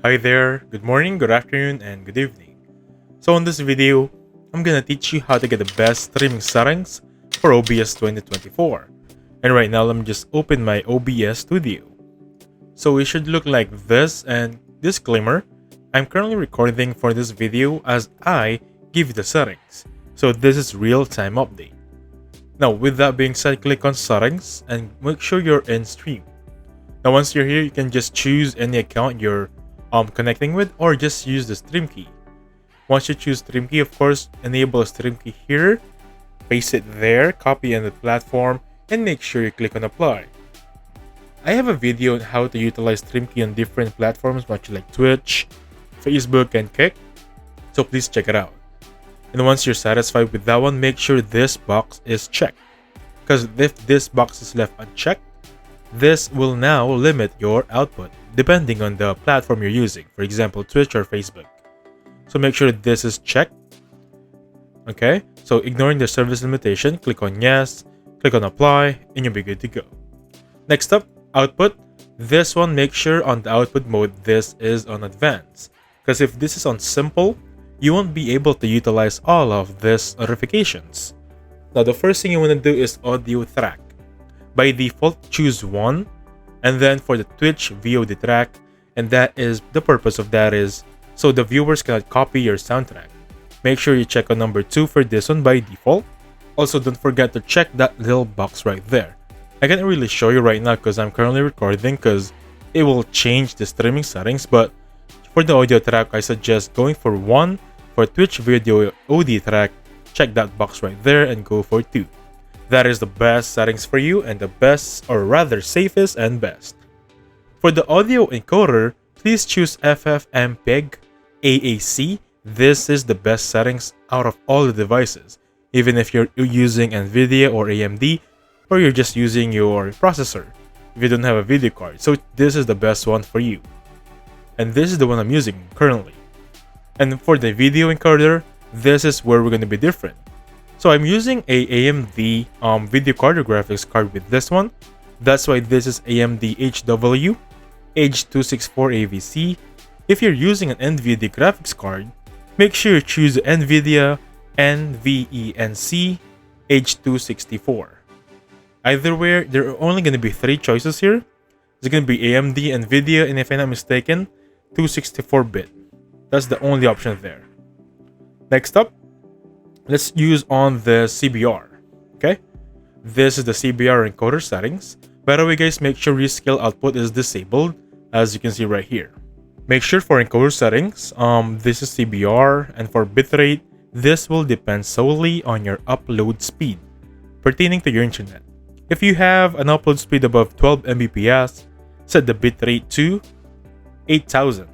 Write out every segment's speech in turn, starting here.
Hi there, good morning, good afternoon, and good evening. So in this video, I'm gonna teach you how to get the best streaming settings for OBS 2024. And right now, let me just open my OBS studio. So it should look like this, and disclaimer, I'm currently recording for this video as I give you the settings. So this is real-time update. Now with that being said, click on settings and make sure you're in stream. Now once you're here, you can just choose any account you're connecting with, or just use the stream key. Once you choose stream key, of course, enable a stream key here, paste it there, copy on the platform, and make sure you click on apply. I have a video on how to utilize stream key on different platforms, much like Twitch, Facebook, and Kick, so please check it out. And once you're satisfied with that one, make sure this box is checked, because if this box is left unchecked, this will now limit your output depending on the platform you're using, for example Twitch or Facebook. So make sure this is checked. Okay, so ignoring the service limitation, click on yes, click on apply, and you'll be good to go. Next up, output. This one, make sure on the output mode this is on advanced, because if this is on simple, you won't be able to utilize all of these notifications. Now the first thing you want to do is audio track. By default, choose 1, and then for the Twitch VOD track, and that is the purpose of that is so the viewers cannot copy your soundtrack. Make sure you check on number 2 for this one by default. Also, don't forget to check that little box right there. I can't really show you right now because I'm currently recording, because it will change the streaming settings, but for the audio track, I suggest going for 1. For Twitch video OD track, check that box right there and go for 2. That is the best settings for you, and the best, or rather safest and best. For the audio encoder, please choose FFmpeg AAC. This is the best settings out of all the devices, even if you're using NVIDIA or AMD, or you're just using your processor if you don't have a video card. So this is the best one for you, and this is the one I'm using currently. And for the video encoder, this is where we're going to be different. So I'm using a AMD video card or graphics card with this one. That's why this is AMD HW H.264 AVC. If you're using an NVIDIA graphics card, make sure you choose NVIDIA NVENC H.264. Either way, there are only going to be 3 choices here. It's going to be AMD, NVIDIA, and if I'm not mistaken, 264-bit. That's the only option there. Next up, let's use on the CBR. Okay, this is the CBR encoder settings. By the way, guys, make sure rescale output is disabled, as you can see right here. Make sure for encoder settings, this is CBR, and for bitrate, this will depend solely on your upload speed pertaining to your internet. If you have an upload speed above 12 Mbps, set the bitrate to 8000.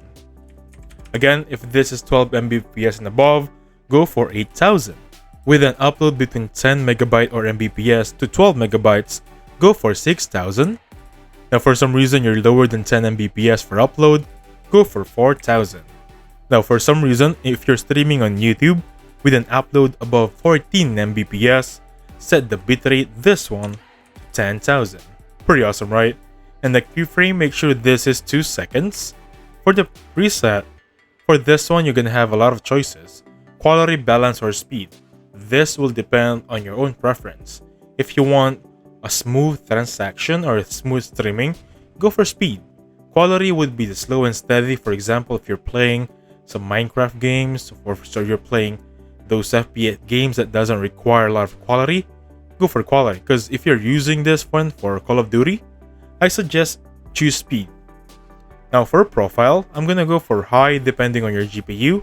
Again, if this is 12 Mbps and above, go for 8000. With an upload between 10 MB or Mbps to 12 MB, go for 6000. Now for some reason you're lower than 10 Mbps for upload, go for 4000. Now for some reason, if you're streaming on YouTube with an upload above 14 Mbps, set the bitrate this one to 10,000. Pretty awesome, right? And the keyframe, make sure this is 2 seconds. For the preset, for this one you're gonna have a lot of choices. Quality, balance, or speed. This will depend on your own preference. If you want a smooth transaction or smooth streaming, go for speed. Quality would be the slow and steady. For example, if you're playing some Minecraft games, or so you're playing those FPS games that doesn't require a lot of quality, go for quality. Because if you're using this one for Call of Duty, I suggest choose speed. Now for profile, I'm gonna go for high depending on your GPU.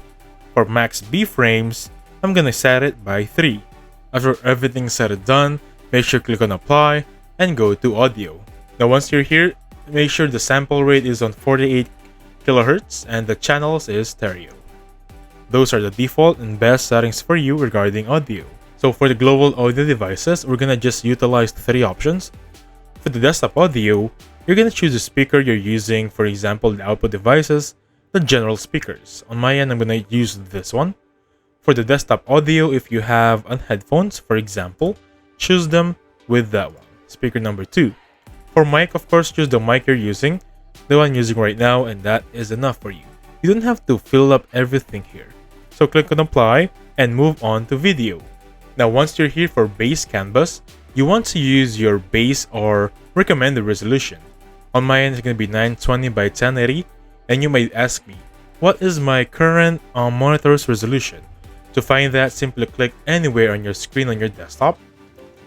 For max B frames, I'm gonna set it by 3. After everything's said and done, make sure click on apply and go to audio. Now once you're here, make sure the sample rate is on 48 kHz and the channels is stereo. Those are the default and best settings for you regarding audio. So for the global audio devices, we're gonna just utilize 3 options. For the desktop audio, you're gonna choose the speaker you're using, for example the output devices, the general speakers. On my end, I'm gonna use this one. For the desktop audio, if you have on headphones, for example, choose them with that one, speaker number 2. For mic, of course, choose the mic you're using, the one I'm using right now, and that is enough for you. you don't have to fill up everything here. So click on apply and move on to video. Now once you're here for base canvas, you want to use your base or recommended resolution. On my end, it's going to be 920 by 1080, and you might ask me, what is my current monitor's resolution? To find that, simply click anywhere on your screen on your desktop.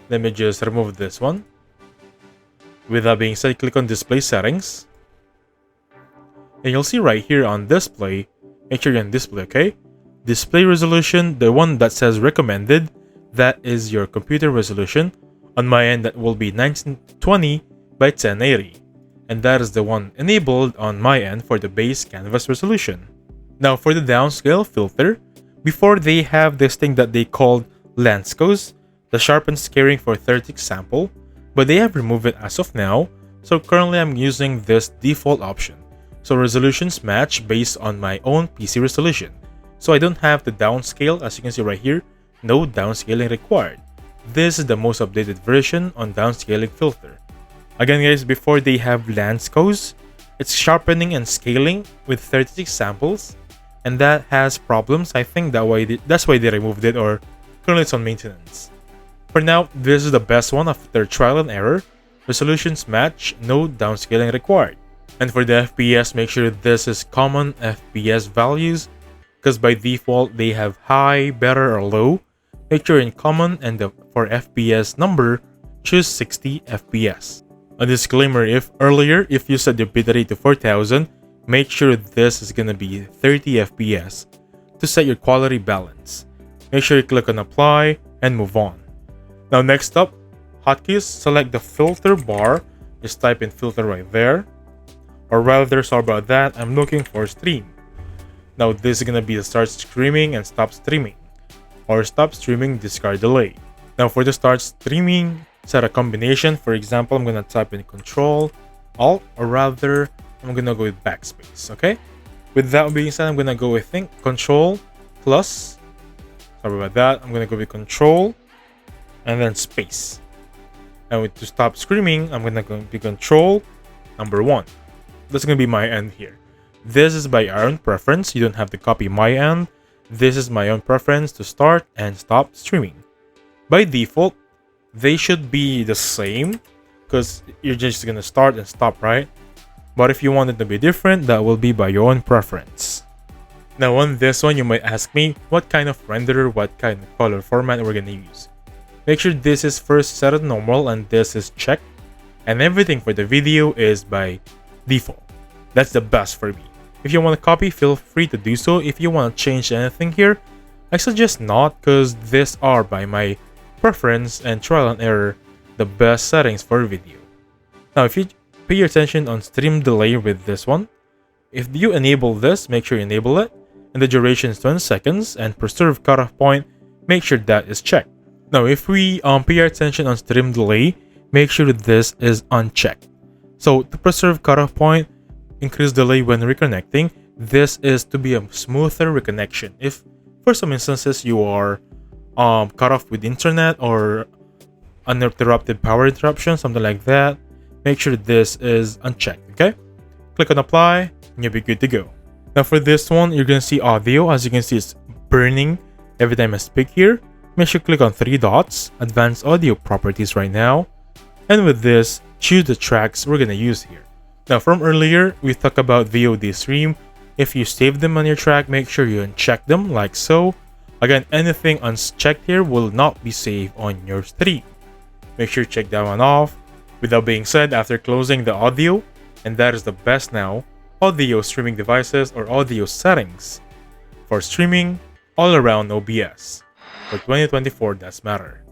Let me just remove this one. With that being said, click on display settings. And you'll see right here on display, make sure you're on display, okay? Display resolution, the one that says recommended, that is your computer resolution. On my end, that will be 1920 by 1080. And that is the one enabled on my end for the base canvas resolution. Now for the downscale filter, before they have this thing that they called Lansco's, the sharpen scaling for 36 sample, but they have removed it as of now, so currently I'm using this default option. So resolutions match based on my own PC resolution. So I don't have to downscale, as you can see right here, no downscaling required. This is the most updated version on downscaling filter. Again guys, before they have Lansco's, it's sharpening and scaling with 36 samples, and that has problems. I think that's why they removed it, or currently it's on maintenance. For now, this is the best one after trial and error. Resolutions match, no downscaling required. And for the FPS, make sure this is common FPS values, because by default they have high, better, or low. Make sure in common, and for FPS number, choose 60 FPS. A disclaimer, if you set the bitrate to 4000, make sure this is gonna be 30 FPS to set your quality balance. Make sure you click on apply and move on. Now next up, hotkeys, select the filter bar, just type in filter right there. Or rather, sorry about that, I'm looking for stream. Now this is gonna be the start streaming and stop streaming. Or stop streaming, discard delay. Now for the start streaming, set a combination. For example, I'm gonna type in Control, Alt, or rather, I'm gonna go with backspace, okay? With that being said, I'm gonna go with Control plus, sorry about that, I'm gonna go with Control and then space. And to stop screaming, I'm gonna go with Control number 1. That's gonna be my end here. This is by our own preference. You don't have to copy my end. This is my own preference to start and stop streaming. By default, they should be the same because you're just gonna start and stop, right? But if you want it to be different, that will be by your own preference. Now on this one, you might ask me what kind of renderer, what kind of color format we're gonna use. Make sure this is first set at normal and this is checked, and everything for the video is by default. That's the best for me. If you want to copy, feel free to do so. If you want to change anything here, I suggest not, because these are by my preference and trial and error the best settings for video. Now if you pay attention on stream delay with this one, if you enable this, make sure you enable it, and the duration is 20 seconds, and preserve cutoff point, make sure that is checked. Now if we pay attention on stream delay, make sure this is unchecked. So to preserve cutoff point, increase delay when reconnecting, this is to be a smoother reconnection. If for some instances you are cut off with internet or uninterrupted power interruption, something like that, make sure this is unchecked, okay? Click on apply and you'll be good to go. Now for this one, you're gonna see audio. As you can see, it's burning every time I speak here. Make sure you click on 3 dots, advanced audio properties right now, and with this, choose the tracks we're gonna use here. Now from earlier, we talked about VOD stream. If you save them on your track, make sure you uncheck them like so. Again, anything unchecked here will not be saved on your stream. Make sure you check that one off. With that being said, after closing the audio, and that is the best now, audio streaming devices or audio settings for streaming all around OBS. For 2024, that's matter.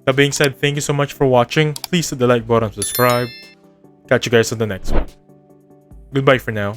That being said, thank you so much for watching. Please hit the like button, subscribe. Catch you guys on the next one. Goodbye for now.